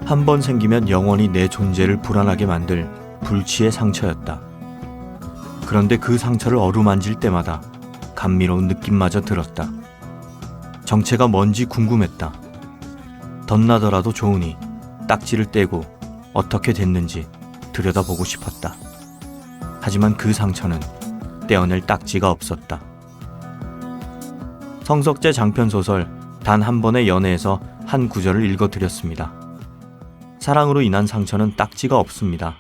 한 번 생기면 영원히 내 존재를 불안하게 만들 불치의 상처였다. 그런데 그 상처를 어루만질 때마다 감미로운 느낌마저 들었다. 정체가 뭔지 궁금했다. 덧나더라도 좋으니 딱지를 떼고 어떻게 됐는지 들여다보고 싶었다. 하지만 그 상처는 떼어낼 딱지가 없었다. 성석재 장편소설 단 한 번의 연애에서 한 구절을 읽어드렸습니다. 사랑으로 인한 상처는 딱지가 없습니다.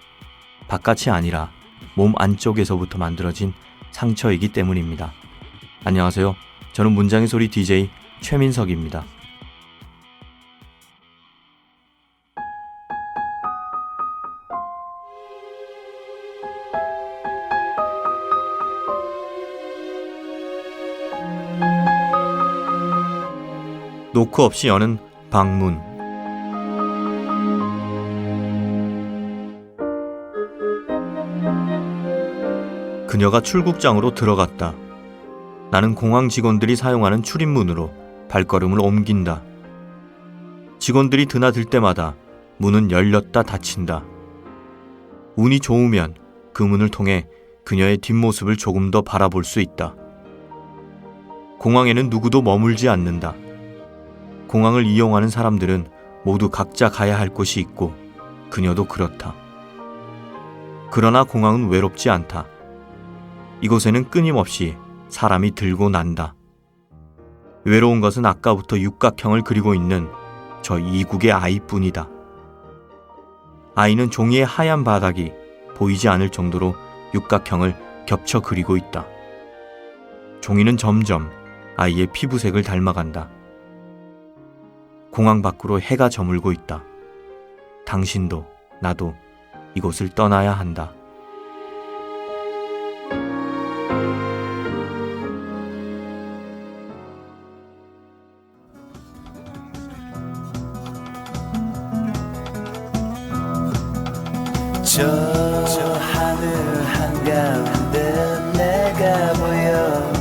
바깥이 아니라 몸 안쪽에서부터 만들어진 상처이기 때문입니다. 안녕하세요. 저는 문장의 소리 DJ 최민석입니다. 노크 없이 여는 방문. 그녀가 출국장으로 들어갔다. 나는 공항 직원들이 사용하는 출입문으로 발걸음을 옮긴다. 직원들이 드나들 때마다 문은 열렸다 닫힌다. 운이 좋으면 그 문을 통해 그녀의 뒷모습을 조금 더 바라볼 수 있다. 공항에는 누구도 머물지 않는다. 공항을 이용하는 사람들은 모두 각자 가야 할 곳이 있고 그녀도 그렇다. 그러나 공항은 외롭지 않다. 이곳에는 끊임없이 사람이 들고 난다. 외로운 것은 아까부터 육각형을 그리고 있는 저 이국의 아이뿐이다. 아이는 종이의 하얀 바닥이 보이지 않을 정도로 육각형을 겹쳐 그리고 있다. 종이는 점점 아이의 피부색을 닮아간다. 공항 밖으로 해가 저물고 있다. 당신도 나도 이곳을 떠나야 한다. 저 하늘 한가운데 내가 보여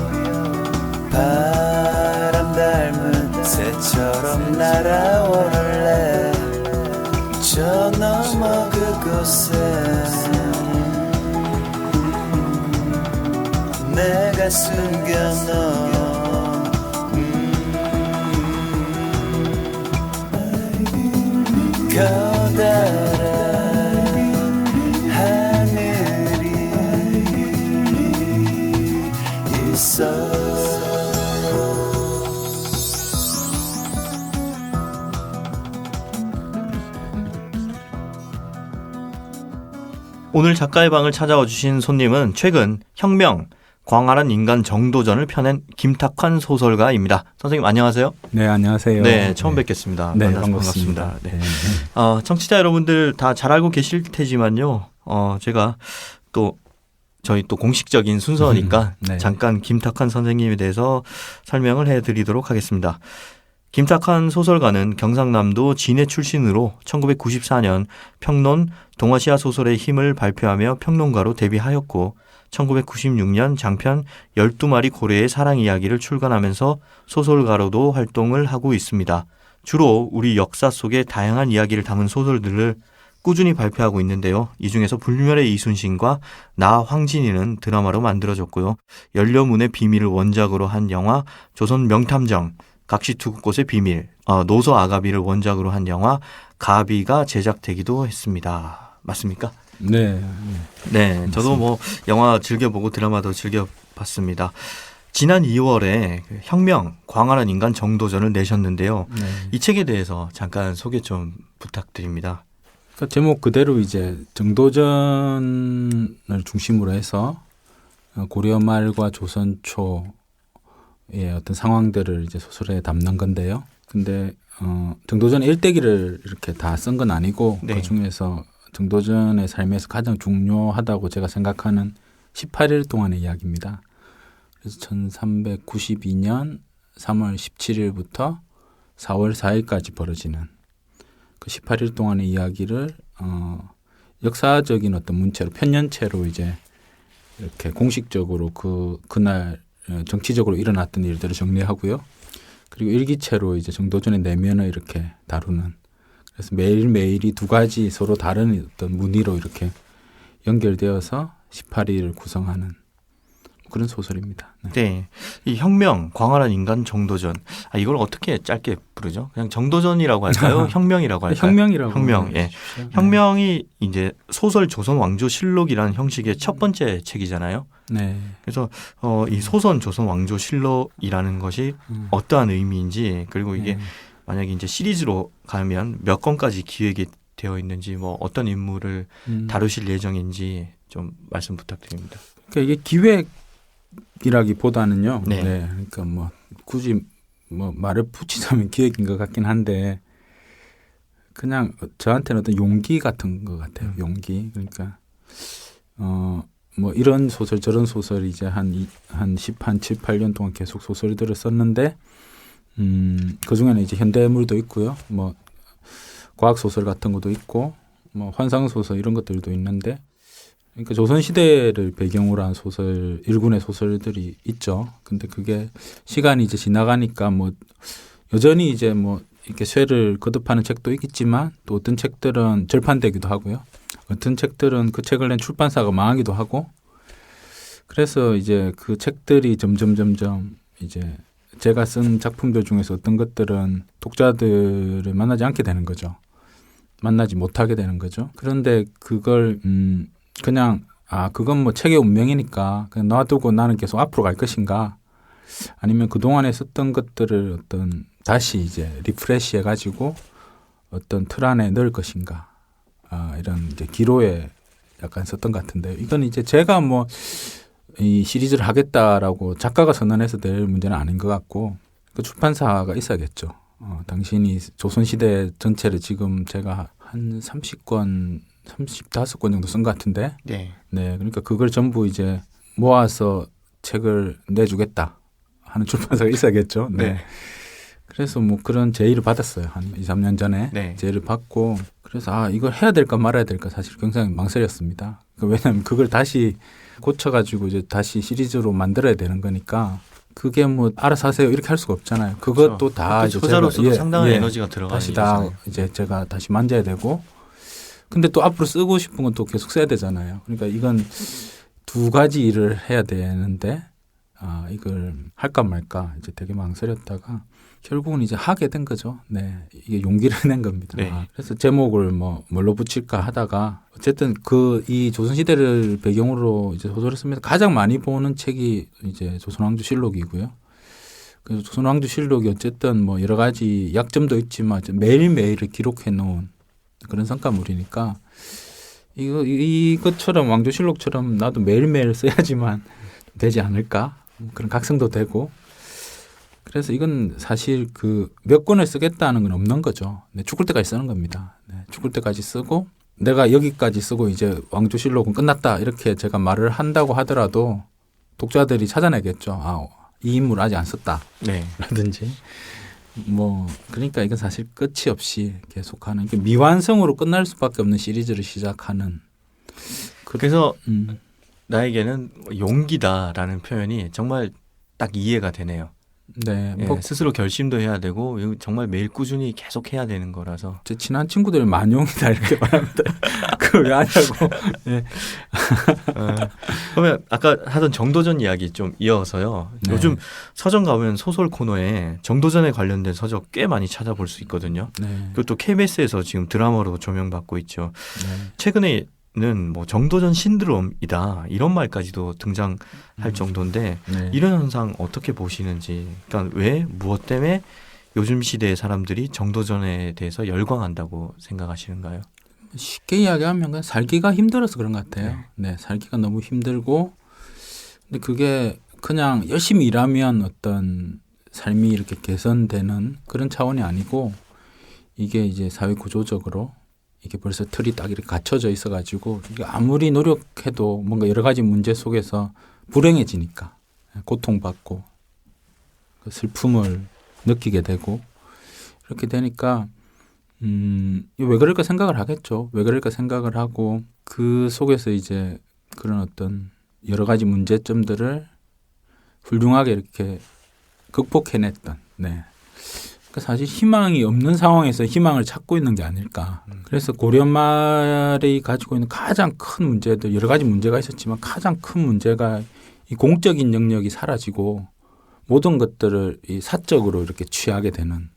바람 닮은 새처럼 날아오를래 저 너머 그곳에 내가 숨겨놓은 커다란 오늘 작가의 방을 찾아와 주신 손님은 최근 혁명, 광활한 인간 정도전을 펴낸 김탁환 소설가입니다. 선생님 안녕하세요. 네, 안녕하세요. 네, 처음 뵙겠습니다. 네, 만나서 반갑습니다. 네. 청취자 여러분들 다 잘 알고 계실 테지만요. 제가 저희 공식적인 순서니까 네. 잠깐 김탁환 선생님에 대해서 설명을 해드리도록 하겠습니다. 김탁환 소설가는 경상남도 진해 출신으로 1994년 평론 동아시아 소설의 힘을 발표하며 평론가로 데뷔하였고 1996년 장편 12마리 고래의 사랑 이야기를 출간하면서 소설가로도 활동을 하고 있습니다. 주로 우리 역사 속의 다양한 이야기를 담은 소설들을 꾸준히 발표하고 있는데요. 이 중에서 불멸의 이순신과 나 황진이는 드라마로 만들어졌고요. 연료문의 비밀을 원작으로 한 영화 조선 명탐정, 각시투구꽃의 비밀, 노서 아가비를 원작으로 한 영화 가비가 제작되기도 했습니다. 맞습니까? 네. 네, 저도 영화 즐겨보고 드라마도 즐겨봤습니다. 지난 2월에 혁명, 광활한 인간 정도전을 내셨는데요. 네. 이 책에 대해서 잠깐 소개 좀 부탁드립니다. 그러니까 제목 그대로 이제 정도전을 중심으로 해서 고려 말과 조선 초의 어떤 상황들을 이제 소설에 담는 건데요. 근데 정도전 일대기를 이렇게 다 쓴 건 아니고 네. 그 중에서 정도전의 삶에서 가장 중요하다고 제가 생각하는 18일 동안의 이야기입니다. 그래서 1392년 3월 17일부터 4월 4일까지 벌어지는 그 18일 동안의 이야기를 역사적인 어떤 문체로 편년체로 이제 이렇게 공식적으로 그날 정치적으로 일어났던 일들을 정리하고요. 그리고 일기체로 이제 정도전의 내면을 이렇게 다루는 그래서 매일매일이 두 가지 서로 다른 어떤 무늬로 이렇게 연결되어서 18일을 구성하는 그런 소설입니다. 네. 네. 이 혁명, 광활한 인간, 정도전. 이걸 어떻게 짧게 부르죠? 그냥 정도전이라고 할까요? 혁명이라고 할까요? 혁명이라고. 혁명. 예. 해주십시오. 혁명이 이제 소설 조선 왕조 실록이라는 형식의 첫 번째 책이잖아요. 네. 그래서 이 소선 조선 왕조 실록이라는 것이 어떠한 의미인지, 그리고 이게 네. 만약에 이제 시리즈로 가면 몇 권까지 기획이 되어 있는지, 뭐 어떤 인물을 다루실 예정인지 좀 말씀 부탁드립니다. 그러니까 이게 기획이라기보다는요. 네. 네. 그러니까 뭐 굳이 뭐 말을 붙이자면 기획인 것 같긴 한데 그냥 저한테는 어떤 용기 같은 것 같아요. 용기. 그러니까 뭐 이런 소설 저런 소설 이제 한 7, 8년 동안 계속 소설들을 썼는데 그중에는 이제 현대물도 있고요. 뭐 과학 소설 같은 것도 있고 뭐 환상 소설 이런 것들도 있는데 그러니까 조선 시대를 배경으로 한 소설 일군의 소설들이 있죠. 근데 그게 시간이 이제 지나가니까 뭐 여전히 이제 뭐 이렇게 쇠를 거듭하는 책도 있겠지만 또 어떤 책들은 절판되기도 하고요. 어떤 책들은 그 책을 낸 출판사가 망하기도 하고 그래서 이제 그 책들이 점점 이제 제가 쓴 작품들 중에서 어떤 것들은 독자들을 만나지 않게 되는 거죠. 만나지 못하게 되는 거죠. 그런데 그걸 그냥 그건 뭐 책의 운명이니까 그냥 놔두고 나는 계속 앞으로 갈 것인가 아니면 그동안에 썼던 것들을 어떤 다시 이제 리프레시 해가지고 어떤 틀 안에 넣을 것인가 이런 이제 기로에 약간 썼던 것 같은데요. 이건 이제 제가 뭐 이 시리즈를 하겠다라고 작가가 선언해서 될 문제는 아닌 것 같고 그 출판사가 있어야겠죠. 당신이 조선시대 전체를 지금 제가 한 30권 35권 정도 쓴 것 같은데 네. 네, 그러니까 그걸 전부 이제 모아서 책을 내주겠다 하는 출판사가 있어야겠죠. 네. 네. 그래서 뭐 그런 제의를 받았어요. 한 2, 3년 전에 네. 제의를 받고 그래서 이걸 해야 될까 말아야 될까 사실 굉장히 망설였습니다. 왜냐하면 그걸 다시 고쳐가지고 이제 다시 시리즈로 만들어야 되는 거니까 그게 뭐 알아서 하세요 이렇게 할 수가 없잖아요. 그것도 그렇죠. 다 이제 저자로서도 상당한 에너지가 들어가는 다시 다 일이잖아요. 이제 제가 다시 만져야 되고 근데 또 앞으로 쓰고 싶은 건 또 계속 써야 되잖아요. 그러니까 이건 두 가지 일을 해야 되는데 이걸 할까 말까 이제 되게 망설였다가 결국은 이제 하게 된 거죠. 네, 이게 용기를 낸 겁니다. 네. 그래서 제목을 뭘로 붙일까 하다가 어쨌든 이 조선시대를 배경으로 이제 소설을 쓰면서 가장 많이 보는 책이 이제 조선왕조실록이고요. 그래서 조선왕조실록이 어쨌든 뭐 여러 가지 약점도 있지만 매일매일을 기록해 놓은 그런 성과물이니까 이것처럼 왕조실록처럼 나도 매일매일 써야지만 되지 않을까 그런 각성도 되고 그래서 이건 사실 그 몇 권을 쓰겠다는 건 없는 거죠. 네, 죽을 때까지 쓰는 겁니다. 네, 죽을 때까지 쓰고 내가 여기까지 쓰고 이제 왕조실록은 끝났다 이렇게 제가 말을 한다고 하더라도 독자들이 찾아내겠죠. 이 인물 아직 안 썼다. 네. 라든지 뭐 그러니까 이건 사실 끝이 없이 계속하는 미완성으로 끝날 수밖에 없는 시리즈를 시작하는 그래서 나에게는 용기다라는 표현이 정말 딱 이해가 되네요. 네, 예, 스스로 결심도 해야 되고 정말 매일 꾸준히 계속 해야 되는 거라서 제 친한 친구들이 만용이다 이렇게 말합니다. 그걸 왜 하냐고. 네. 그러면 아까 하던 정도전 이야기 좀 이어서요. 네. 요즘 서점 가면 소설 코너에 정도전에 관련된 서적 꽤 많이 찾아볼 수 있거든요. 네. 그리고 또 KBS에서 지금 드라마로 조명받고 있죠. 네. 최근에는 뭐 정도전 신드롬이다 이런 말까지도 등장할 정도인데 네. 이런 현상 어떻게 보시는지, 그러니까 왜 무엇 때문에 요즘 시대의 사람들이 정도전에 대해서 열광한다고 생각하시는가요? 쉽게 이야기하면 그냥 살기가 힘들어서 그런 것 같아요. 네, 살기가 너무 힘들고 근데 그게 그냥 열심히 일하면 어떤 삶이 이렇게 개선되는 그런 차원이 아니고 이게 이제 사회 구조적으로 이게 벌써 틀이 딱 이렇게 갖춰져 있어가지고 이게 아무리 노력해도 뭔가 여러 가지 문제 속에서 불행해지니까 고통받고 그 슬픔을 느끼게 되고 이렇게 되니까 왜 그럴까 생각을 하겠죠. 왜 그럴까 생각을 하고 그 속에서 이제 그런 어떤 여러 가지 문제점들을 훌륭하게 이렇게 극복해냈던 그러니까 사실 희망이 없는 상황에서 희망을 찾고 있는 게 아닐까. 그래서 고려말이 가지고 있는 가장 큰 문제들, 여러 가지 문제가 있었지만 가장 큰 문제가 이 공적인 영역이 사라지고 모든 것들을 이 사적으로 이렇게 취하게 되는,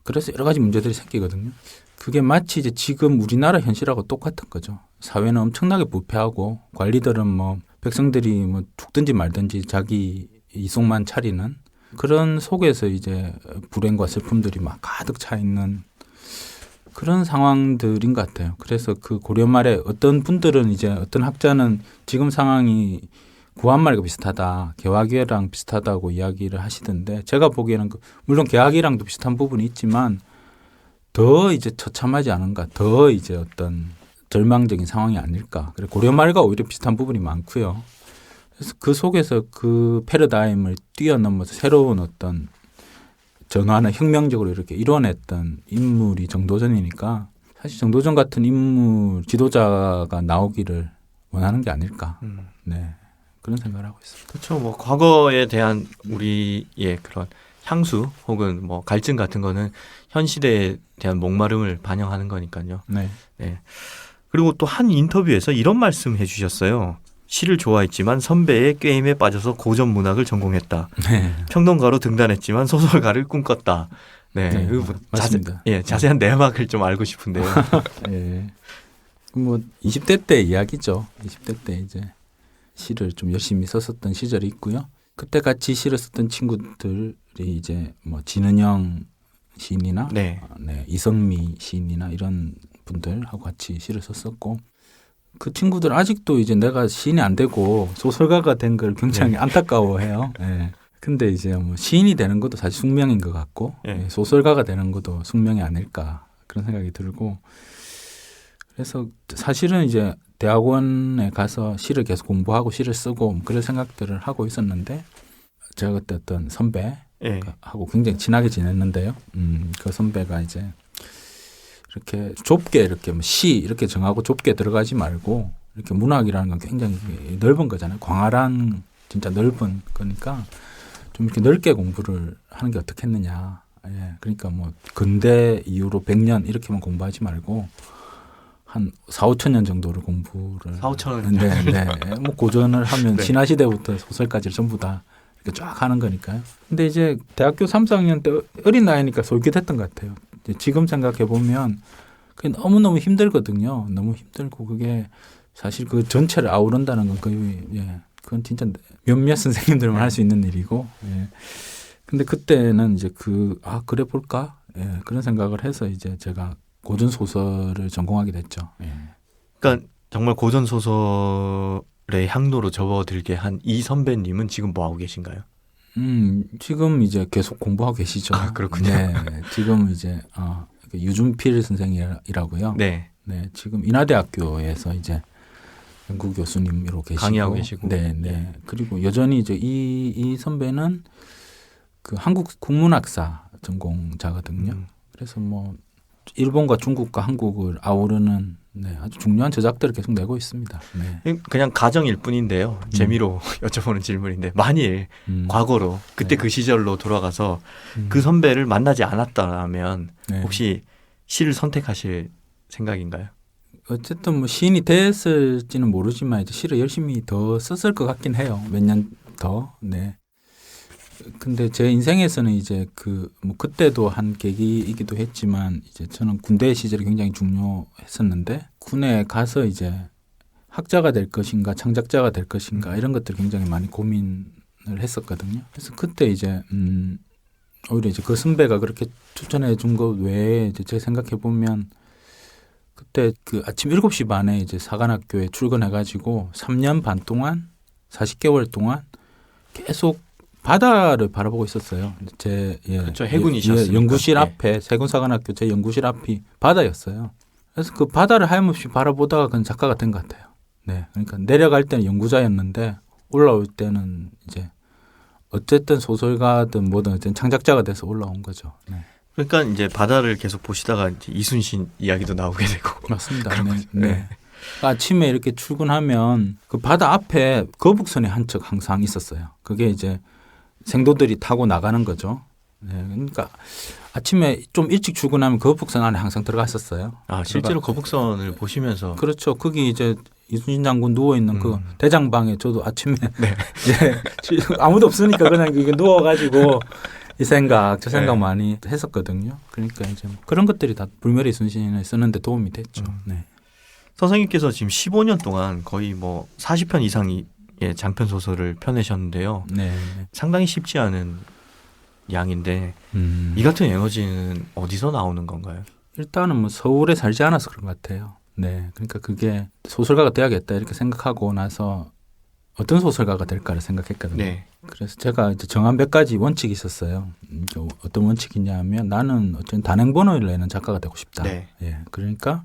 그래서 여러 가지 문제들이 생기거든요. 그게 마치 이제 지금 우리나라 현실하고 똑같은 거죠. 사회는 엄청나게 부패하고 관리들은 뭐 백성들이 뭐 죽든지 말든지 자기 이속만 차리는 그런 속에서 이제 불행과 슬픔들이 막 가득 차 있는 그런 상황들인 것 같아요. 그래서 그 고려 말에 어떤 분들은 이제 어떤 학자는 지금 상황이 구한말과 비슷하다, 개화기랑 비슷하다고 이야기를 하시던데, 제가 보기에는 물론 개화기랑도 비슷한 부분이 있지만 더 이제 처참하지 않은가, 더 이제 어떤 절망적인 상황이 아닐까. 그래 고려말과 오히려 비슷한 부분이 많고요. 그래서 그 속에서 그 패러다임을 뛰어넘어서 새로운 어떤 전환을 혁명적으로 이렇게 이뤄냈던 인물이 정도전이니까, 사실 정도전 같은 인물 지도자가 나오기를 원하는 게 아닐까. 네. 그런 생각을 하고 있습니다. 그렇죠. 뭐 과거에 대한 우리의 그런 향수 혹은 뭐 갈증 같은 거는 현 시대에 대한 목마름을 반영하는 거니까요. 네. 네. 그리고 또 한 인터뷰에서 이런 말씀해 주셨어요. 시를 좋아했지만 선배의 꾀임에 빠져서 고전 문학을 전공했다. 네. 평론가로 등단했지만 소설가를 꿈꿨다. 네. 네, 그 맞습니다. 자세한 내막을 좀 알고 싶은데요. 예. 뭐 20대 때 이야기죠. 20대 때 이제 시를 좀 열심히 썼었던 시절이 있고요. 그때 같이 시를 썼던 친구들이 이제 뭐 진은영 시인이나 네. 네, 이성미 시인이나 이런 분들하고 같이 시를 썼었고, 그 친구들 아직도 이제 내가 시인이 안 되고 소설가가 된 걸 굉장히 안타까워해요. 예. 근데 이제 뭐 시인이 되는 것도 사실 숙명인 것 같고, 네. 소설가가 되는 것도 숙명이 아닐까 그런 생각이 들고, 그래서 사실은 이제 대학원에 가서 시를 계속 공부하고 시를 쓰고 그런 생각들을 하고 있었는데, 제가 그때 어떤 선배하고 굉장히 친하게 지냈는데요. 그 선배가 이제 이렇게 좁게 이렇게 뭐 시 이렇게 정하고 좁게 들어가지 말고, 이렇게 문학이라는 건 굉장히 넓은 거잖아요. 광활한 진짜 넓은 거니까 좀 이렇게 넓게 공부를 하는 게 어떻겠느냐. 예, 그러니까 뭐 근대 이후로 100년 이렇게만 공부하지 말고 한 4, 5천 년 정도를 공부를 4, 5천 년. 네, 네. 뭐 고전을 하면 네. 신화 시대부터 소설까지 전부 다 이렇게 쫙 하는 거니까요. 근데 이제 대학교 3, 4학년 때 어린 나이니까 솔깃했던 것 같아요. 이제 지금 생각해 보면 그게 너무너무 힘들거든요. 너무 힘들고 그게 사실 그 전체를 아우른다는 건 거의 그건 진짜 몇몇 선생님들만 할 수 있는 일이고. 예. 근데 그때는 이제 그래 볼까? 예, 그런 생각을 해서 이제 제가 고전 소설을 전공하게 됐죠. 예. 그러니까 정말 고전 소설의 향로로 접어들게 한 이 선배님은 지금 뭐 하고 계신가요? 지금 이제 계속 공부하고 계시죠. 아, 그렇군요. 네, 지금 이제 유준필 선생이라고요. 네. 네, 지금 인하대학교에서 이제 연구 교수님으로 계시고 강의하고 계시고. 네, 네. 그리고 여전히 이제 이 선배는 그 한국 국문학사 전공자거든요. 그래서 뭐 일본과 중국과 한국을 아우르는 아주 중요한 저작들을 계속 내고 있습니다. 네. 그냥 가정일 뿐인데요. 재미로 여쭤보는 질문인데, 만일 과거로 그때 네. 그 시절로 돌아가서 그 선배를 만나지 않았다면 네. 혹시 시를 선택하실 생각인가요? 어쨌든 뭐 시인이 됐을지는 모르지만 이제 시를 열심히 더 썼을 것 같긴 해요. 몇 년 더. 네. 근데 제 인생에서는 이제 뭐 그때도 한 계기이기도 했지만, 이제 저는 군대 시절이 굉장히 중요했었는데, 군에 가서 이제 학자가 될 것인가 창작자가 될 것인가 이런 것들 굉장히 많이 고민을 했었거든요. 그래서 그때 이제 오히려 이제 그 선배가 그렇게 추천해 준 것 외에 이제 제가 생각해 보면, 그때 그 아침 7시 반에 이제 사관학교에 출근해가지고 3년 반 동안 40개월 동안 계속 바다를 바라보고 있었어요. 그렇죠. 해군이셨으니까. 연구실 앞에 세군사관학교 제 연구실 앞이 바다였어요. 그래서 그 바다를 하염없이 바라보다가 그건 작가가 된 것 같아요. 네, 그러니까 내려갈 때는 연구자였는데 올라올 때는 이제 어쨌든 소설가든 뭐든 어쨌든 창작자가 돼서 올라온 거죠. 네. 그러니까 이제 바다를 계속 보시다가 이제 이순신 이야기도 나오게 되고. 맞습니다. 네. 네. 아침에 이렇게 출근하면 그 바다 앞에 거북선이 한 척 항상 있었어요. 그게 이제 생도들이 타고 나가는 거죠. 네, 그러니까 아침에 좀 일찍 출근하면 거북선 안에 항상 들어갔었어요. 아, 실제로 거북선을 보시면서 그렇죠. 거기 이제 이순신 장군 누워 있는 그 대장방에 저도 아침에 네. 이제 아무도 없으니까 그냥 이게 누워가지고 이 생각 저 생각 네. 많이 했었거든요. 그러니까 이제 뭐 그런 것들이 다 불멸의 이순신을 쓰는데 도움이 됐죠. 네. 선생님께서 지금 15년 동안 거의 뭐 40편 이상의 장편 소설을 펴내셨는데요. 네. 상당히 쉽지 않은 양인데 이 같은 에너지는 어디서 나오는 건가요? 일단은 뭐 서울에 살지 않아서 그런 것 같아요. 네. 그러니까 그게 소설가가 돼야겠다 이렇게 생각하고 나서 어떤 소설가가 될까를 생각했거든요. 네. 그래서 제가 이제 정한 몇 가지 원칙이 있었어요. 어떤 원칙이냐면 나는 어쨌든 단행본을 내는 작가가 되고 싶다. 네. 예. 그러니까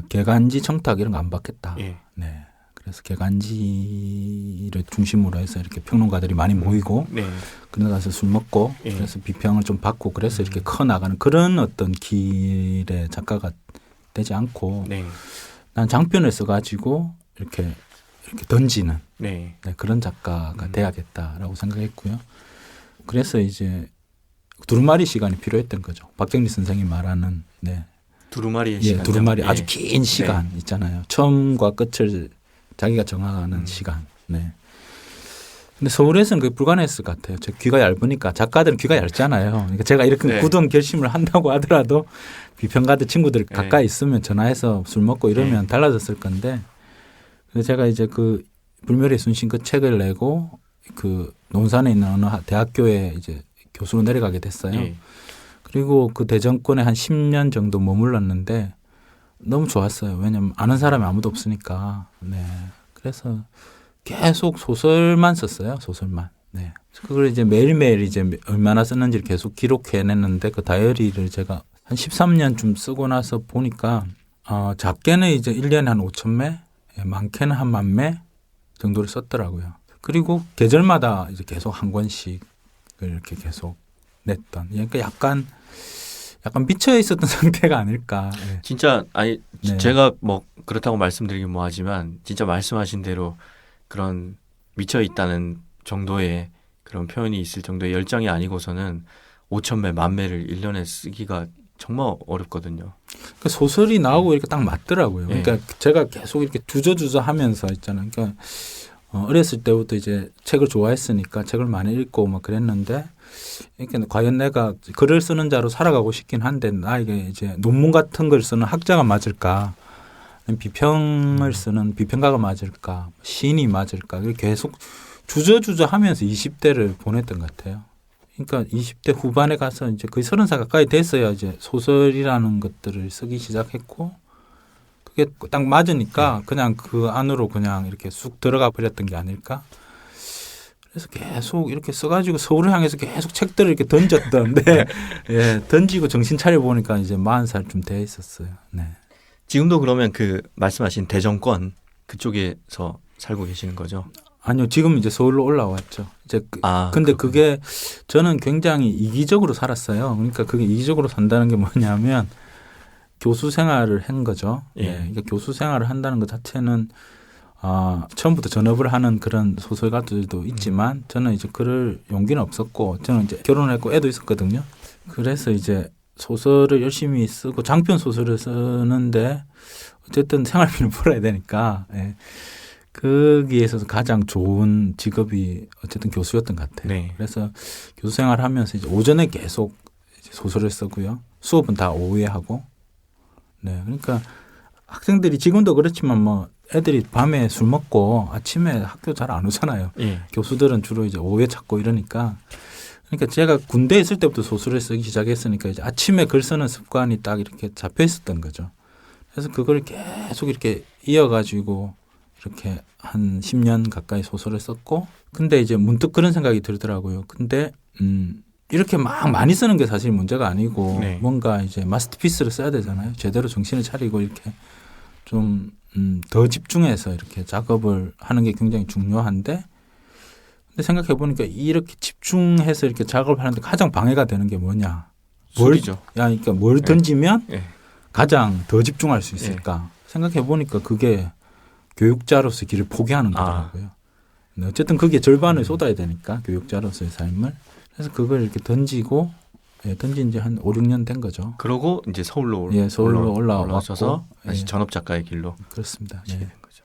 개간지, 청탁 이런 거 안 받겠다. 예. 네. 그래서 개간지를 중심으로 해서 이렇게 평론가들이 많이 모이고 네. 그런 데 가서 술 먹고 예. 그래서 비평을 좀 받고 그래서 이렇게 커 나가는 그런 어떤 길의 작가가 되지 않고 네. 난 장편을 써가지고 이렇게 던지는 네. 네, 그런 작가가 돼야겠다라고 생각했고요. 그래서 이제 두루마리 시간이 필요했던 거죠. 박정리 선생이 말하는 네. 두루마리의 예, 시간. 두루마리 예. 아주 긴 시간 있잖아요. 처음과 끝을 자기가 정하는 시간. 네. 근데 서울에서는 그게 불가능했을 것 같아요. 제 귀가 얇으니까 작가들은 귀가 얇잖아요. 그러니까 제가 이렇게 네. 굳은 결심을 한다고 하더라도 비평가들 친구들 네. 가까이 있으면 전화해서 술 먹고 이러면 네. 달라졌을 건데 그래서 제가 이제 그 불멸의 순신 그 책을 내고 그 논산에 있는 어느 대학교에 이제 교수로 내려가게 됐어요. 예. 그리고 그 대전권에 한 10년 정도 머물렀는데 너무 좋았어요. 왜냐하면 아는 사람이 아무도 없으니까. 네. 그래서 계속 소설만 썼어요. 소설만. 네. 그걸 이제 매일매일 이제 얼마나 썼는지를 계속 기록해냈는데 그 다이어리를 제가 한 13년쯤 쓰고 나서 보니까 작게는 이제 1년에 한 5,000매, 많게는 한 10,000매 정도를 썼더라고요. 그리고 계절마다 이제 계속 한 권씩을 이렇게 계속 냈던. 그러니까 약간 미쳐 있었던 상태가 아닐까. 네. 진짜 아니 네. 제가 뭐 그렇다고 말씀드리긴 뭐하지만 진짜 말씀하신 대로 그런 미쳐 있다는 정도의 그런 표현이 있을 정도의 열정이 아니고서는 5,000매, 10,000매를 1년에 쓰기가 정말 어렵거든요. 그 소설이 나오고 이렇게 딱 맞더라고요. 네. 그러니까 제가 계속 이렇게 주저주저 하면서 있잖아요. 그러니까 어렸을 때부터 이제 책을 좋아했으니까 책을 많이 읽고 막 그랬는데 그러니까 과연 내가 글을 쓰는 자로 살아가고 싶긴 한데 나에게 이제 논문 같은 걸 쓰는 학자가 맞을까? 비평을 쓰는 비평가가 맞을까? 시인이 맞을까? 이렇게 계속 주저주저 하면서 20대를 보냈던 것 같아요. 그러니까 20대 후반에 가서 이제 거의 30살 가까이 됐어야 이제 소설이라는 것들을 쓰기 시작했고 그게 딱 맞으니까 그냥 그 안으로 그냥 이렇게 쑥 들어가 버렸던 게 아닐까? 그래서 계속 이렇게 써가지고 서울을 향해서 계속 책들을 이렇게 던졌던데 예, 던지고 정신 차려 보니까 이제 40살쯤 돼 있었어요. 네. 지금도 그러면 그 말씀하신 대전권 그쪽에서 살고 계시는 거죠? 아니요, 지금 이제 서울로 올라왔죠. 이제 근데 그렇군요. 그게 저는 굉장히 이기적으로 살았어요. 그러니까 그게 이기적으로 산다는 게 뭐냐면 교수 생활을 한 거죠. 예. 예. 그러니까 교수 생활을 한다는 것 자체는 처음부터 전업을 하는 그런 소설가들도 있지만 저는 이제 그럴 용기는 없었고 저는 이제 결혼했고 애도 있었거든요. 그래서 이제 소설을 열심히 쓰고 장편 소설을 쓰는데 어쨌든 생활비를 벌어야 되니까 예. 거기에서 가장 좋은 직업이 어쨌든 교수였던 것 같아요. 네. 그래서 교수 생활을 하면서 이제 오전에 계속 이제 소설을 쓰고요. 수업은 다 오후에 하고. 네. 그러니까 학생들이 지금도 그렇지만 뭐 애들이 밤에 술 먹고 아침에 학교 잘 안 오잖아요. 예. 교수들은 주로 이제 오후에 찾고 이러니까 그러니까 제가 군대에 있을 때부터 소설을 쓰기 시작했으니까 이제 아침에 글 쓰는 습관이 딱 이렇게 잡혀 있었던 거죠. 그래서 그걸 계속 이렇게 이어가지고 이렇게 한 10년 가까이 소설을 썼고 근데 이제 문득 그런 생각이 들더라고요. 근데 이렇게 막 많이 쓰는 게 사실 문제가 아니고 네. 뭔가 이제 마스터피스를 써야 되잖아요. 제대로 정신을 차리고 이렇게 좀 더 집중해서 이렇게 작업을 하는 게 굉장히 중요한데 근데 생각해 보니까 이렇게 집중해서 이렇게 작업을 하는데 가장 방해가 되는 게 뭐냐? 술이죠. 그러니까 뭘 던지면 예. 가장 더 집중할 수 있을까? 생각해 보니까 그게 교육자로서 길을 포기하는 거더라고요. 근데 어쨌든 그게 절반을 쏟아야 되니까 교육자로서의 삶을. 그래서 그걸 이렇게 던지고 던진 지 한 5, 6년 된 거죠. 그러고 이제 서울로 서울로 올라와서 다시 예. 전업 작가의 길로 그렇습니다. 하시게 된 거죠.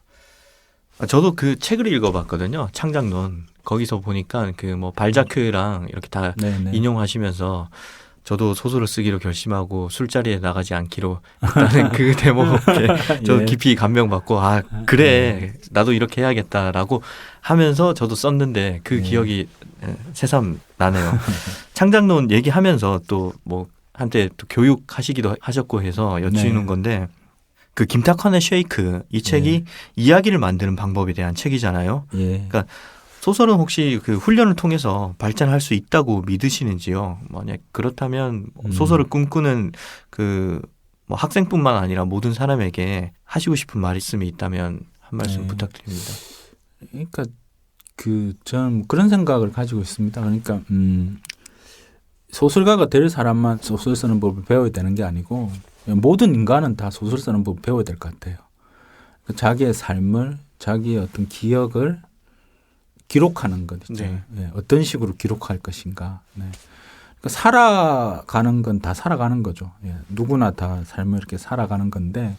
저도 그 책을 읽어봤거든요. 창작론. 거기서 보니까 그 뭐 발자크랑 이렇게 다 네네. 인용하시면서 저도 소설을 쓰기로 결심하고 술자리에 나가지 않기로 했다는 그 대목에 저 예. 깊이 감명받고 아 그래 나도 이렇게 해야겠다라고 하면서 저도 썼는데 그 네. 기억이 새삼 나네요. 창작론 얘기하면서 또 뭐 한때 또 교육하시기도 하셨고 해서 여쭈는 네. 건데 그 김탁환의 쉐이크 이 책이 이야기를 만드는 방법에 대한 책이잖아요. 예. 그러니까 소설은 혹시 그 훈련을 통해서 발전할 수 있다고 믿으시는지요? 만약 그렇다면 소설을 꿈꾸는 그 뭐 학생뿐만 아니라 모든 사람에게 하시고 싶은 말씀이 있다면 한 말씀 네. 부탁드립니다. 그러니까 저는 그런 생각을 가지고 있습니다. 그러니까 소설가가 될 사람만 소설 쓰는 법을 배워야 되는 게 아니고 모든 인간은 다 소설 쓰는 법을 배워야 될 것 같아요. 그러니까 자기의 삶을 자기의 어떤 기억을 기록하는 것 있죠. 네. 예, 어떤 식으로 기록할 것인가. 네. 그러니까 살아가는 건 다 살아가는 거죠. 예, 누구나 다 삶을 이렇게 살아가는 건데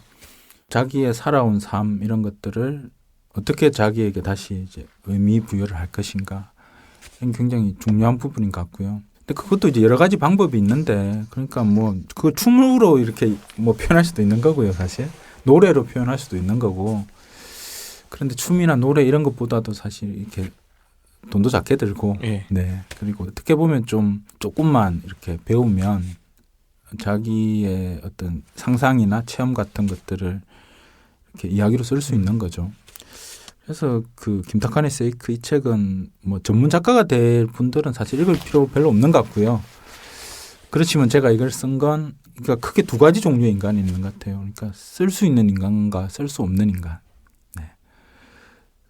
자기의 살아온 삶 이런 것들을 어떻게 자기에게 다시 이제 의미 부여를 할 것인가. 이건 굉장히 중요한 부분인 것 같고요. 근데 그것도 이제 여러 가지 방법이 있는데 그러니까 뭐 그 춤으로 이렇게 뭐 표현할 수도 있는 거고요, 사실. 노래로 표현할 수도 있는 거고. 그런데 춤이나 노래 이런 것보다도 사실 이렇게 돈도 작게 들고, 예. 네. 그리고 어떻게 보면 좀 조금만 이렇게 배우면 자기의 어떤 상상이나 체험 같은 것들을 이렇게 이야기로 쓸 수 있는 거죠. 그래서 그 김탁환의 세이크 이 책은 뭐 전문 작가가 될 분들은 사실 읽을 필요 별로 없는 것 같고요. 그렇지만 제가 이걸 쓴 건 그러니까 크게 두 가지 종류의 인간이 있는 것 같아요. 그러니까 쓸 수 있는 인간과 쓸 수 없는 인간.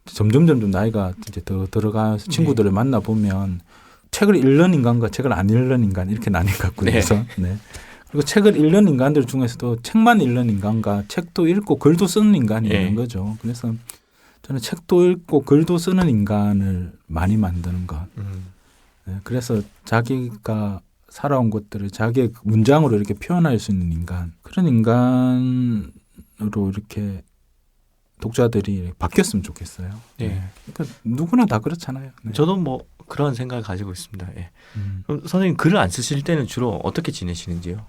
점점 나이가 이제 더 들어가서 친구들을 만나 보면 책을 읽는 인간과 책을 안 읽는 인간 이렇게 나뉜 것 같고요. 그래서 네. 그리고 책을 읽는 인간들 중에서도 책만 읽는 인간과 책도 읽고 글도 쓰는 인간이 있는 거죠. 그래서 저는 책도 읽고 글도 쓰는 인간을 많이 만드는 것. 네. 그래서 자기가 살아온 것들을 자기의 문장으로 이렇게 표현할 수 있는 인간 그런 인간으로 이렇게 독자들이 바뀌었으면 좋겠어요. 네. 그러니까 누구나 다 그렇잖아요. 네. 저도 뭐 그런 생각을 가지고 있습니다. 예. 그럼 선생님 글을 안 쓰실 때는 주로 어떻게 지내시는지요?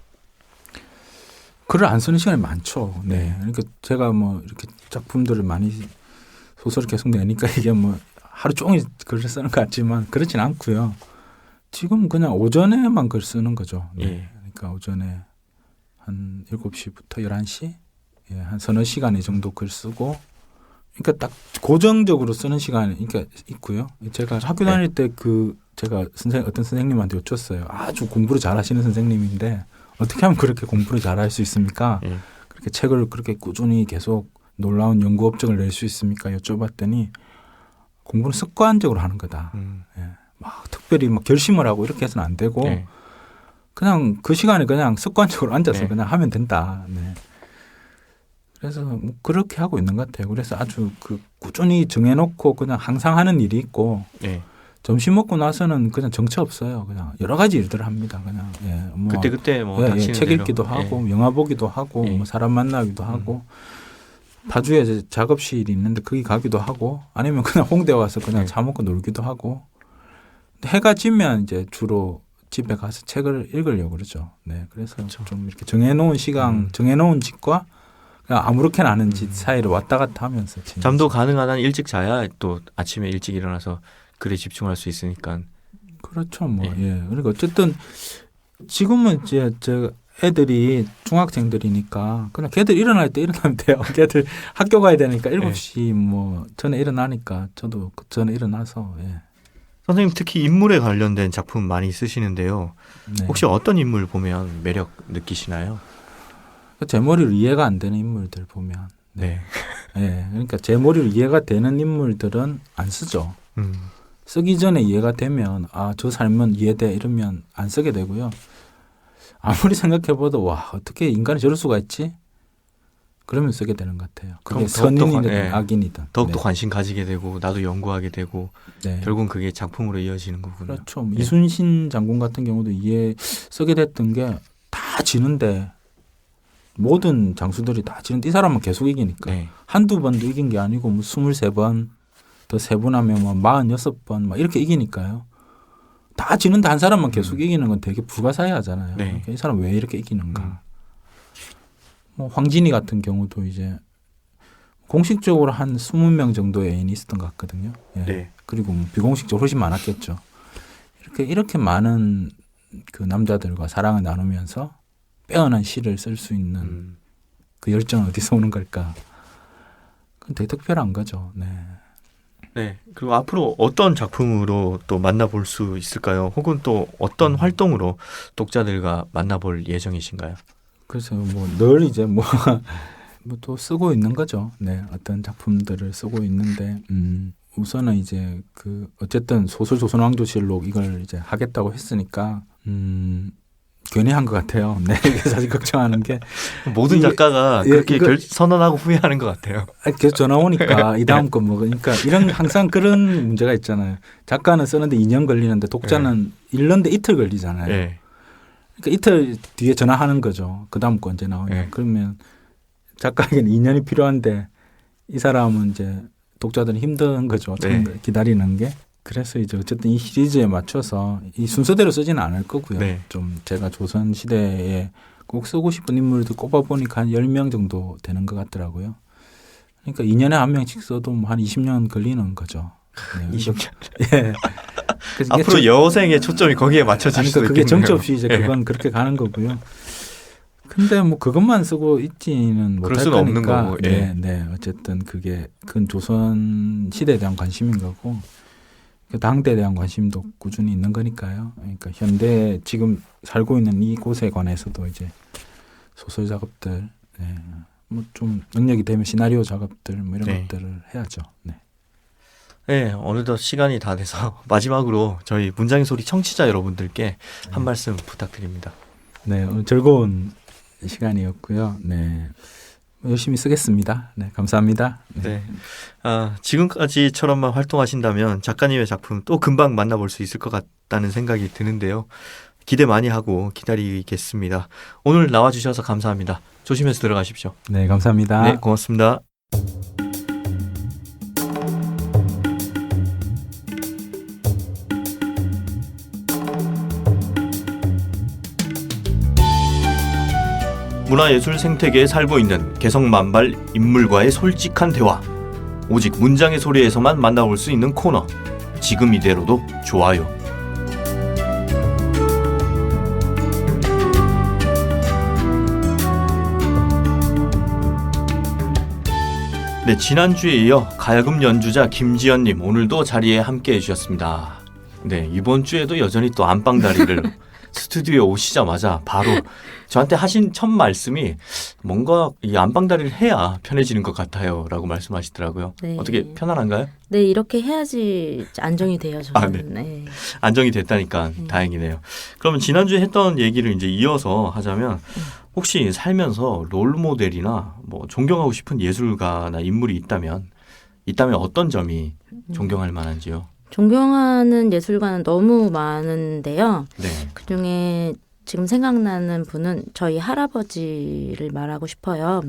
글을 안 쓰는 시간이 많죠. 네. 그러니까 제가 뭐 이렇게 작품들을 많이 소설을 계속 내니까 이게 뭐 하루 종일 글을 쓰는 것 같지만 그렇진 않고요. 지금 그냥 오전에만 글 쓰는 거죠. 네. 예. 그러니까 오전에 한 7시부터 11시 예, 한 서너 시간 이 정도 글 쓰고 그러니까 딱 고정적으로 쓰는 시간이 그러니까 있고요. 제가 학교 다닐 때 그 제가 어떤 선생님한테 여쭸어요. 아주 공부를 잘하시는 선생님인데 어떻게 하면 그렇게 공부를 잘할 수 있습니까? 예. 그렇게 책을 그렇게 꾸준히 계속 놀라운 연구 업적을 낼 수 있습니까? 여쭤봤더니 공부는 습관적으로 하는 거다. 예. 막 특별히 막 결심을 하고 이렇게 해서는 안 되고 예. 그냥 그 시간에 그냥 습관적으로 앉아서 네. 그냥 하면 된다. 네. 그래서 뭐 그렇게 하고 있는 것 같아요. 그래서 아주 그 꾸준히 정해놓고 그냥 항상 하는 일이 있고 예. 점심 먹고 나서는 그냥 정처 없어요. 그냥 여러 가지 일들을 합니다. 그냥 예, 뭐 그때 뭐 예, 닥치는 책 대로. 읽기도 하고 영화 보기도 하고 예. 뭐 사람 만나기도 하고 파주에 이제 작업실이 있는데 거기 가기도 하고 아니면 그냥 홍대 와서 그냥 예. 차 먹고 놀기도 하고 해가 지면 이제 주로 집에 가서 책을 읽으려고 그러죠. 네, 그래서 그렇죠. 좀 이렇게 정해놓은 시간, 정해놓은 짓과 그냥 아무렇게나 하는 짓 사이를 왔다 갔다 하면서 지내죠. 잠도 가능한 한 일찍 자야 또 아침에 일찍 일어나서 글에 집중할 수 있으니까. 그렇죠, 뭐 예. 예. 그러니까 어쨌든 지금은 이제 저 애들이 중학생들이니까 그냥 걔들 일어날 때 일어나면 돼요. 걔들 학교 가야 되니까 7시 뭐 전에 일어나니까 저도 그 전에 일어나서 예. 선생님 특히 인물에 관련된 작품 많이 쓰시는데요. 네. 혹시 어떤 인물 보면 매력 느끼시나요? 제 머리로 이해가 안 되는 인물들 보면 네. 예. 그러니까 제 머리로 이해가 되는 인물들은 안 쓰죠. 음. 쓰기 전에 이해가 되면 아, 저 삶은 이해돼 이러면 안 쓰게 되고요. 아무리 생각해봐도 와 어떻게 인간이 저럴 수가 있지? 그러면 쓰게 되는 것 같아요. 그게 그럼 더욱더 선인이든 네. 악인이든. 더욱더 네. 관심 가지게 되고 나도 연구하게 되고 네. 결국은 그게 작품으로 이어지는 거군요. 그렇죠. 이순신 장군 같은 경우도 이게 쓰게 됐던 게 다 지는데 모든 장수들이 다 지는데 이 사람은 계속 이기니까 네. 한두 번도 이긴 게 아니고 뭐 23번 더 세분하면 뭐 46번 막 이렇게 이기니까요. 다 지는데 한 사람만 계속 이기는 건 되게 불가사의하잖아요. 네. 그러니까 이 사람 왜 이렇게 이기는가. 뭐 황진이 같은 경우도 이제 공식적으로 한 20명 정도의 애인이 있었던 것 같거든요. 예. 네. 그리고 뭐 비공식적으로 훨씬 많았겠죠. 이렇게 많은 그 남자들과 사랑을 나누면서 빼어난 시를 쓸 수 있는 그 열정은 어디서 오는 걸까? 그건 되게 특별한 거죠. 네. 네. 그리고 앞으로 어떤 작품으로 또 만나볼 수 있을까요? 혹은 또 어떤 활동으로 독자들과 만나볼 예정이신가요? 그래서 뭐 늘 이제 뭐 또 쓰고 있는 거죠. 네. 어떤 작품들을 쓰고 있는데 우선은 이제 그 어쨌든 소설 조선왕조실록 이걸 이제 하겠다고 했으니까 괜히 한 것 같아요. 네. 사실 걱정하는 게 모든 이게- 작가가 예, 그렇게 이거- 선언하고 후회하는 것 같아요. 계속 전화 오니까 이 다음 거 뭐 그러니까 이런 항상 그런 문제가 있잖아요. 작가는 쓰는데 2년 걸리는데 독자는 읽는데 이틀 걸리잖아요. 네. 그러니까 이틀 뒤에 전화하는 거죠. 그 다음 거 언제 나오냐. 네. 그러면 작가에게는 2년이 필요한데 이 사람은 이제 독자들은 힘든 거죠. 네. 기다리는 게. 그래서 이제 어쨌든 이 시리즈에 맞춰서 이 순서대로 쓰지는 않을 거고요. 네. 좀 제가 조선 시대에 꼭 쓰고 싶은 인물들 꼽아보니까 한 10명 정도 되는 것 같더라고요. 그러니까 2년에 한 명씩 써도 뭐 한 20년 걸리는 거죠. 네. 20년. 예. 그래서 이게 앞으로 여생의 초점이 거기에 맞춰질 아니, 수도 그러니까 그게 있겠네요. 정치 없이 이제 예. 그건 그렇게 가는 거고요. 근데 뭐 그것만 쓰고 있지는 그럴 못할 수는 없는 거니까. 거고, 예. 네, 네. 어쨌든 그게 큰 조선 시대에 대한 관심인 거고 그 당대에 대한 관심도 꾸준히 있는 거니까요. 그러니까 현대 지금 살고 있는 이곳에 관해서도 이제 소설 작업들, 네. 뭐 좀 능력이 되면 시나리오 작업들 뭐 이런 네. 것들을 해야죠. 네. 네, 어느덧 시간이 다 돼서 마지막으로 저희 문장의 소리 청취자 여러분들께 한 말씀 부탁드립니다. 네, 오늘 즐거운 시간이었고요. 네. 열심히 쓰겠습니다. 네, 감사합니다. 네. 지금까지처럼만 활동하신다면 작가님의 작품 또 금방 만나볼 수 있을 것 같다는 생각이 드는데요. 기대 많이 하고 기다리겠습니다. 오늘 나와주셔서 감사합니다. 조심해서 들어가십시오. 네, 감사합니다. 네, 고맙습니다. 문화예술 생태계에 살고 있는 개성만발 인물과의 솔직한 대화. 오직 문장의 소리에서만 만나볼 수 있는 코너. 지금 이대로도 좋아요. 네, 지난주에 이어 가야금 연주자 김지연님 오늘도 자리에 함께 해주셨습니다. 네, 이번 주에도 여전히 또 안방다리를 스튜디오에 오시자마자 바로 저한테 하신 첫 말씀이 뭔가 이 안방다리를 해야 편해지는 것 같아요 라고 말씀하시더라고요. 네. 어떻게 편안한가요? 네, 이렇게 해야지 안정이 돼요, 저는. 아, 네. 네. 안정이 됐다니까 다행이네요. 그러면 지난주에 했던 얘기를 이제 이어서 하자면 혹시 살면서 롤 모델이나 뭐 존경하고 싶은 예술가나 인물이 있다면 어떤 점이 존경할 만한지요? 존경하는 예술가는 너무 많은데요. 네. 그중에 지금 생각나는 분은 저희 할아버지를 말하고 싶어요.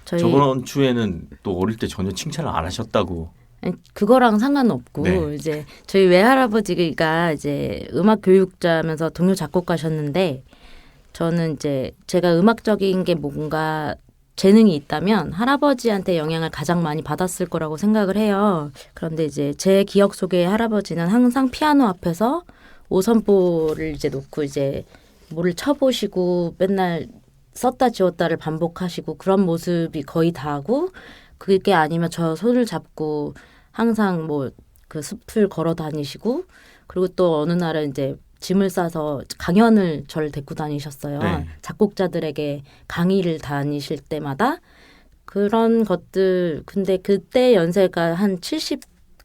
저번 주에는 또 어릴 때 전혀 칭찬을 안 하셨다고. 아니, 그거랑 상관없고 네. 이제 저희 외할아버지가 이제 음악 교육자면서 동요 작곡가셨는데 저는 이제 제가 음악적인 게 뭔가 재능이 있다면 할아버지한테 영향을 가장 많이 받았을 거라고 생각을 해요. 그런데 이제 제 기억 속에 할아버지는 항상 피아노 앞에서 오선보를 이제 놓고 이제 뭐를 쳐보시고 맨날 썼다 지웠다를 반복하시고 그런 모습이 거의 다고 그게 아니면 저 손을 잡고 항상 뭐 그 숲을 걸어 다니시고 그리고 또 어느 날은 이제 짐을 싸서 강연을 저를 데리고 다니셨어요. 네. 작곡자들에게 강의를 다니실 때마다 그런 것들 근데 그때 연세가 한 70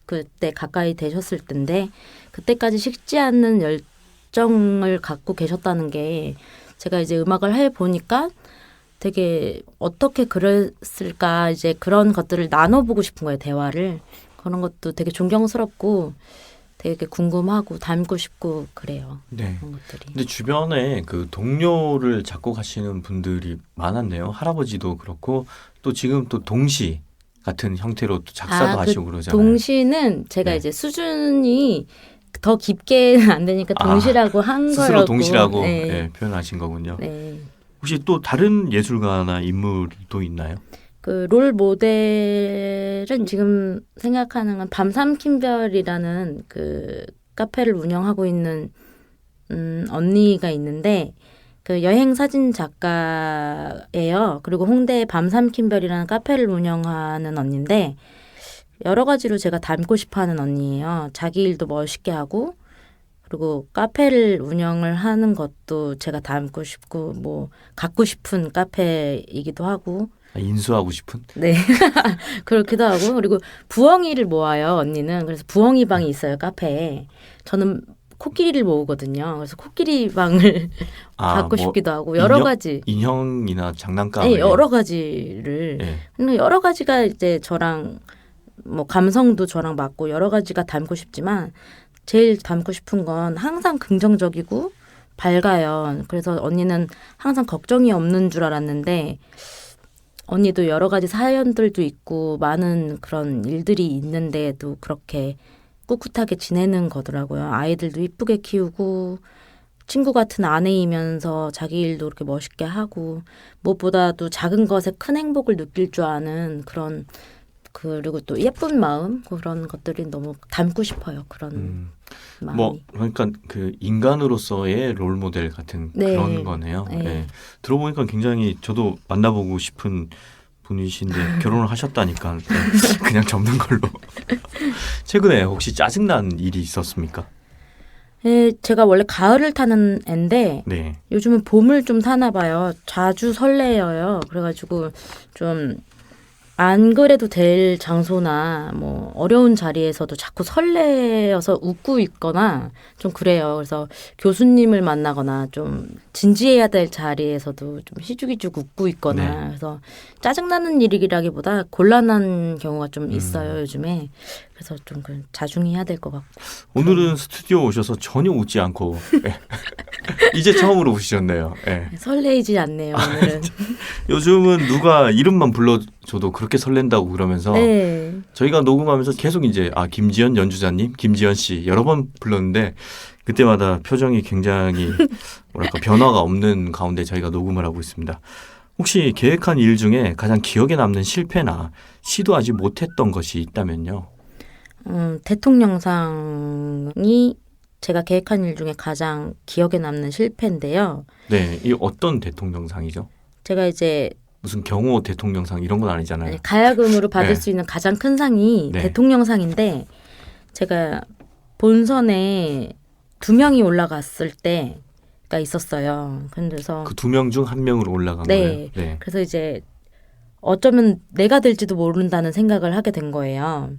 그때 가까이 되셨을 텐데 그때까지 식지 않는 열정을 갖고 계셨다는 게 제가 이제 음악을 해 보니까 되게 어떻게 그랬을까 이제 그런 것들을 나눠보고 싶은 거예요. 대화를. 그런 것도 되게 존경스럽고 되게 궁금하고 닮고 싶고 그래요. 네. 그런 것들이. 근데 주변에 그 동료를 작곡하시는 분들이 많았네요. 할아버지도 그렇고 또 지금 또 동시 같은 형태로 또 작사도 하시고 그러잖아요. 동시는 제가 네. 이제 수준이 더 깊게 안 되니까 동시라고 한 거라고. 스스로 동시라고 네. 예, 표현하신 거군요. 네. 혹시 또 다른 예술가나 인물도 있나요? 그 롤 모델은 지금 생각하는 건 밤삼킴별이라는 그 카페를 운영하고 있는 언니가 있는데 그 여행 사진 작가예요. 그리고 홍대에 밤삼킴별이라는 카페를 운영하는 언니인데 여러 가지로 제가 닮고 싶어하는 언니예요. 자기 일도 멋있게 하고 그리고 카페를 운영을 하는 것도 제가 닮고 싶고 뭐 갖고 싶은 카페이기도 하고 인수하고 싶은? 네. 그렇기도 하고 그리고 부엉이를 모아요 언니는. 그래서 부엉이 방이 있어요 카페에. 저는 코끼리를 모으거든요. 그래서 코끼리 방을 갖고 뭐 싶기도 하고 여러 인형? 가지. 인형이나 장난감. 네, 여러 가지를. 예. 근데 여러 가지가 이제 저랑 뭐 감성도 저랑 맞고 여러 가지가 닮고 싶지만 제일 닮고 싶은 건 항상 긍정적이고 밝아요. 그래서 언니는 항상 걱정이 없는 줄 알았는데 언니도 여러 가지 사연들도 있고 많은 그런 일들이 있는데도 그렇게 꿋꿋하게 지내는 거더라고요. 아이들도 이쁘게 키우고 친구 같은 아내이면서 자기 일도 그렇게 멋있게 하고 무엇보다도 작은 것에 큰 행복을 느낄 줄 아는 그런 그리고 또 예쁜 마음 그런 것들이 너무 닮고 싶어요. 그런 마음이. 뭐 그러니까 그 인간으로서의 롤 모델 같은 네. 그런 거네요. 네. 예. 들어보니까 굉장히 저도 만나보고 싶은 분이신데 결혼을 하셨다니까 네. 그냥 접는 걸로. 최근에 혹시 짜증난 일이 있었습니까? 예, 제가 원래 가을을 타는 앤데 네. 요즘은 봄을 좀 타나 봐요. 자주 설레어요. 그래가지고 좀 안 그래도 될 장소나 뭐 어려운 자리에서도 자꾸 설레어서 웃고 있거나 좀 그래요. 그래서 교수님을 만나거나 좀 진지해야 될 자리에서도 좀 희죽희죽 웃고 있거나 네. 그래서 짜증나는 일이라기보다 곤란한 경우가 좀 있어요. 요즘에. 그래서 좀 자중해야 될 것 같고. 오늘은 스튜디오 오셔서 전혀 웃지 않고 예. 이제 처음으로 웃으셨네요. 예. 설레이지 않네요. 오늘은. 요즘은 누가 이름만 불러줘도 그렇게 설렌다고 그러면서 네. 저희가 녹음하면서 계속 이제 김지연 연주자님, 김지연 씨 여러 번 불렀는데 그때마다 표정이 굉장히 뭐랄까 변화가 없는 가운데 저희가 녹음을 하고 있습니다. 혹시 계획한 일 중에 가장 기억에 남는 실패나 시도하지 못했던 것이 있다면요? 대통령상이 제가 계획한 일 중에 가장 기억에 남는 실패인데요. 네, 이 어떤 대통령상이죠? 제가 이제 무슨 경호 대통령상 이런 건 아니잖아요. 가야금으로 받을 네. 수 있는 가장 큰 상이 네. 대통령상인데 제가 본선에 2명이 올라갔을 때가 있었어요. 그래서 그 2명 중 1명으로 올라간 네. 거예요. 네. 그래서 이제 어쩌면 내가 될지도 모른다는 생각을 하게 된 거예요.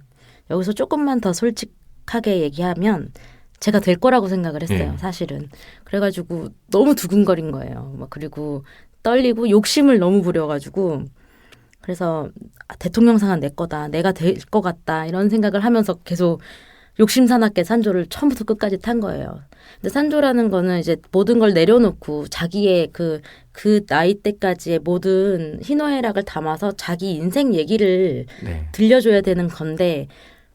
여기서 조금만 더 솔직하게 얘기하면 제가 될 거라고 생각을 했어요. 네. 사실은. 그래가지고 너무 두근거린 거예요. 막 그리고 떨리고 욕심을 너무 부려가지고 그래서 대통령상은 내 거다. 내가 될 것 같다. 이런 생각을 하면서 계속 욕심사납게 산조를 처음부터 끝까지 탄 거예요. 근데 산조라는 거는 이제 모든 걸 내려놓고 자기의 그 나이 때까지의 모든 희노애락을 담아서 자기 인생 얘기를 네. 들려줘야 되는 건데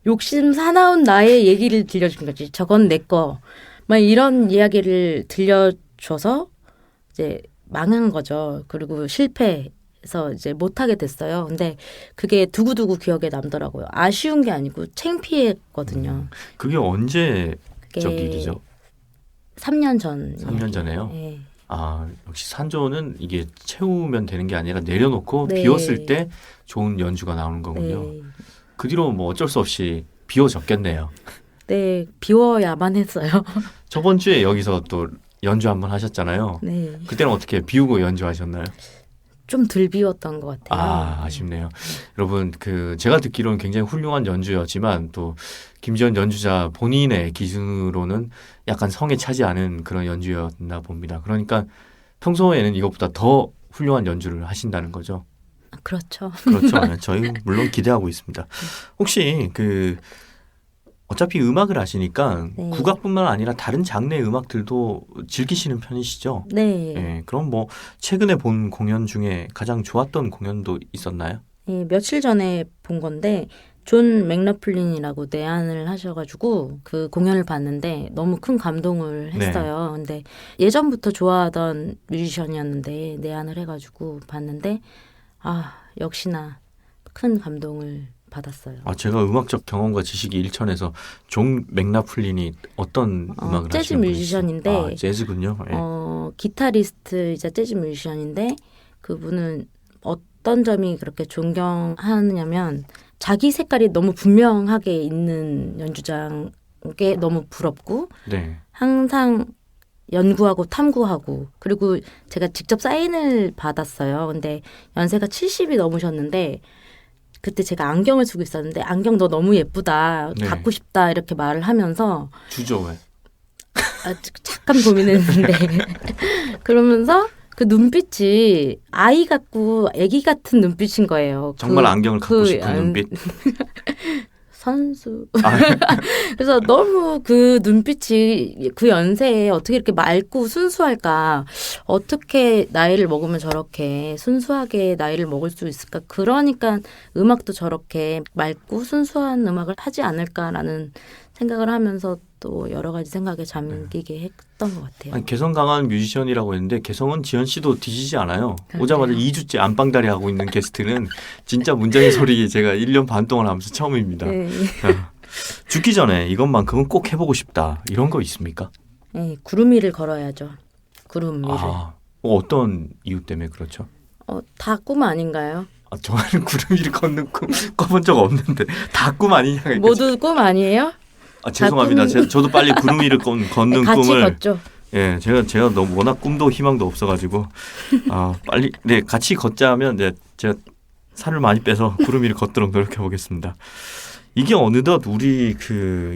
욕심 사나운 나의 얘기를 들려준 거지. 저건 내 거. 막 이런 이야기를 들려줘서 이제 망한 거죠. 그리고 실패해서 이제 못하게 됐어요. 근데 그게 두고두고 기억에 남더라고요. 아쉬운 게 아니고 창피했거든요. 그게 언제적 그게 일이죠? 3년 전. 3년 전에요? 네. 역시 산조는 이게 채우면 되는 게 아니라 내려놓고 네. 비웠을 때 좋은 연주가 나오는 거군요. 네. 그 뒤로 뭐 어쩔 수 없이 비워졌겠네요. 네, 비워야만 했어요. 저번 주에 여기서 또 연주 한번 하셨잖아요. 네. 그때는 어떻게 비우고 연주하셨나요? 좀 덜 비웠던 것 같아요. 아쉽네요. 여러분, 제가 듣기로는 굉장히 훌륭한 연주였지만 또 김지연 연주자 본인의 기준으로는 약간 성에 차지 않은 그런 연주였나 봅니다. 그러니까 평소에는 이것보다 더 훌륭한 연주를 하신다는 거죠. 그렇죠. 그렇죠. 네, 저희 물론 기대하고 있습니다. 혹시 어차피 음악을 하시니까 네. 국악뿐만 아니라 다른 장르의 음악들도 즐기시는 편이시죠? 네. 네, 그럼 뭐 최근에 본 공연 중에 가장 좋았던 공연도 있었나요? 예, 며칠 전에 본 건데 존 맥러플린이라고 내한을 하셔가지고 그 공연을 봤는데 너무 큰 감동을 했어요. 근데 예전부터 좋아하던 뮤지션이었는데 내한을 해가지고 봤는데 역시나 큰 감동을 받았어요. 제가 음악적 경험과 지식이 일천해서 존 맥라플린이 어떤 음악을 재즈 하시는 뮤지션인데 재즈군요. 네. 기타리스트이자 재즈 뮤지션인데 그분은 어떤 점이 그렇게 존경하느냐면 자기 색깔이 너무 분명하게 있는 연주자게 너무 부럽고 네. 항상 연구하고 탐구하고 그리고 제가 직접 사인을 받았어요. 근데 연세가 70이 넘으셨는데 그때 제가 안경을 쓰고 있었는데 안경 너 너무 예쁘다. 네. 갖고 싶다 이렇게 말을 하면서 주죠 왜? 잠깐 고민했는데 그러면서 그 눈빛이 아이 같고 아기 같은 눈빛인 거예요. 정말 안경을 갖고 싶은 눈빛. 선수. 그래서 너무 그 눈빛이 그 연세에 어떻게 이렇게 맑고 순수할까? 어떻게 나이를 먹으면 저렇게 순수하게 나이를 먹을 수 있을까? 그러니까 음악도 저렇게 맑고 순수한 음악을 하지 않을까라는 생각을 하면서 또 여러 가지 생각에 잠기게 했던 것 같아요. 아니, 개성 강한 뮤지션이라고 했는데 개성은 지연 씨도 뒤지지 않아요. 오자마자 2주째 안방다리 하고 있는 게스트는 진짜 문장의 소리 제가 1년 반 동안 하면서 처음입니다. 네. 죽기 전에 이것만큼은 꼭 해보고 싶다. 이런 거 있습니까? 네, 구름 위를 걸어야죠. 구름 위를. 어떤 이유 때문에 그렇죠? 다 꿈 아닌가요? 저는 구름 위를 걷는 꿈 꿔본 적 없는데 다 꿈 아니냐가 있겠죠. 모두 꿈 아니에요? 죄송합니다. 저도 빨리 구름 위를 걷는 같이 꿈을 걷죠. 예, 제가 너무 워낙 꿈도 희망도 없어가지고 빨리 같이 걷자면 제가 살을 많이 빼서 구름 위를 걷도록 노력해 보겠습니다. 이게 어느덧 우리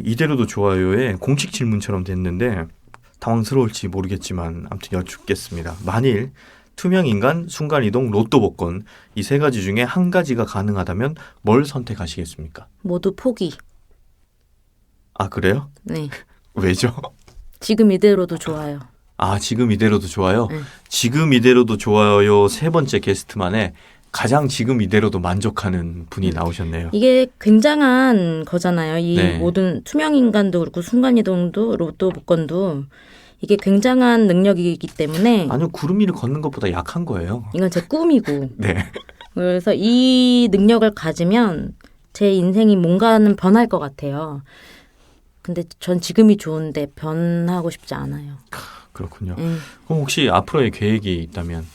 이대로도 좋아요의 공식 질문처럼 됐는데 당황스러울지 모르겠지만 아무튼 여쭙겠습니다. 만일 투명인간, 순간이동, 로또 복권 이 세 가지 중에 한 가지가 가능하다면 뭘 선택하시겠습니까? 모두 포기. 그래요? 네. 왜죠? 지금 이대로도 좋아요. 지금 이대로도 좋아요? 네. 지금 이대로도 좋아요 세 번째 게스트만에 가장 지금 이대로도 만족하는 분이 나오셨네요. 이게 굉장한 거잖아요. 이 네. 모든 투명인간도 그렇고 순간이동도 로또 복권도 이게 굉장한 능력이기 때문에 아니요, 구름 위를 걷는 것보다 약한 거예요. 이건 제 꿈이고 네. 그래서 이 능력을 가지면 제 인생이 뭔가는 변할 것 같아요. 근데 전 지금이 좋은데 변하고 싶지 않아요. 그렇군요. 그럼 혹시 앞으로의 계획이 있다면?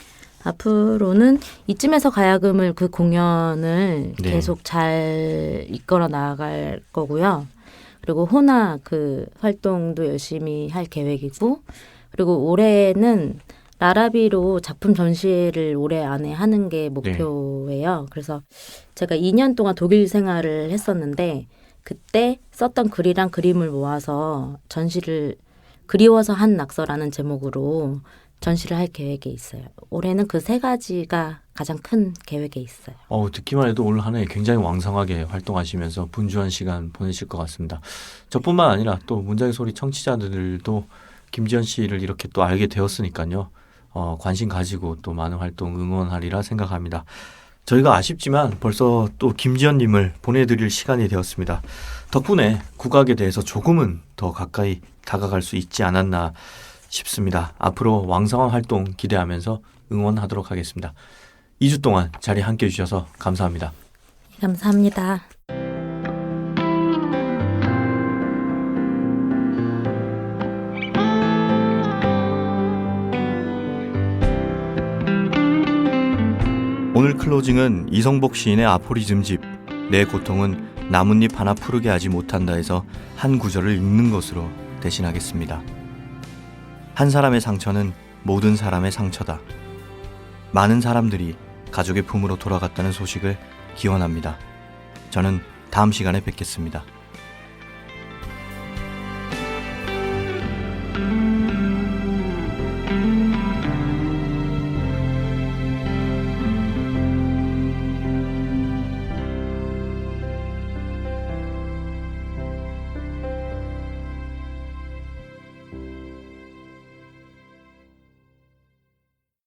앞으로는 이쯤에서 가야금을 그 공연을 네. 계속 잘 이끌어 나갈 거고요. 그리고 호나 그 활동도 열심히 할 계획이고 그리고 올해는 라라비로 작품 전시회를 올해 안에 하는 게 목표예요. 그래서 제가 2년 동안 독일 생활을 했었는데 그때 썼던 글이랑 그림을 모아서 전시를 그리워서 한 낙서라는 제목으로 전시를 할 계획에 있어요. 올해는 그 세 가지가 가장 큰 계획에 있어요. 듣기만 해도 올 한 해 굉장히 왕성하게 활동하시면서 분주한 시간 보내실 것 같습니다. 저뿐만 아니라 또 문장의 소리 청취자들도 김지연 씨를 이렇게 또 알게 되었으니까요. 관심 가지고 또 많은 활동 응원하리라 생각합니다. 저희가 아쉽지만 벌써 또 김지연님을 보내드릴 시간이 되었습니다. 덕분에 국악에 대해서 조금은 더 가까이 다가갈 수 있지 않았나 싶습니다. 앞으로 왕성한 활동 기대하면서 응원하도록 하겠습니다. 2주 동안 자리 함께해 주셔서 감사합니다. 감사합니다. 오늘 클로징은 이성복 시인의 아포리즘집 내 고통은 나뭇잎 하나 푸르게 하지 못한다에서 한 구절을 읽는 것으로 대신하겠습니다. 한 사람의 상처는 모든 사람의 상처다. 많은 사람들이 가족의 품으로 돌아갔다는 소식을 기원합니다. 저는 다음 시간에 뵙겠습니다.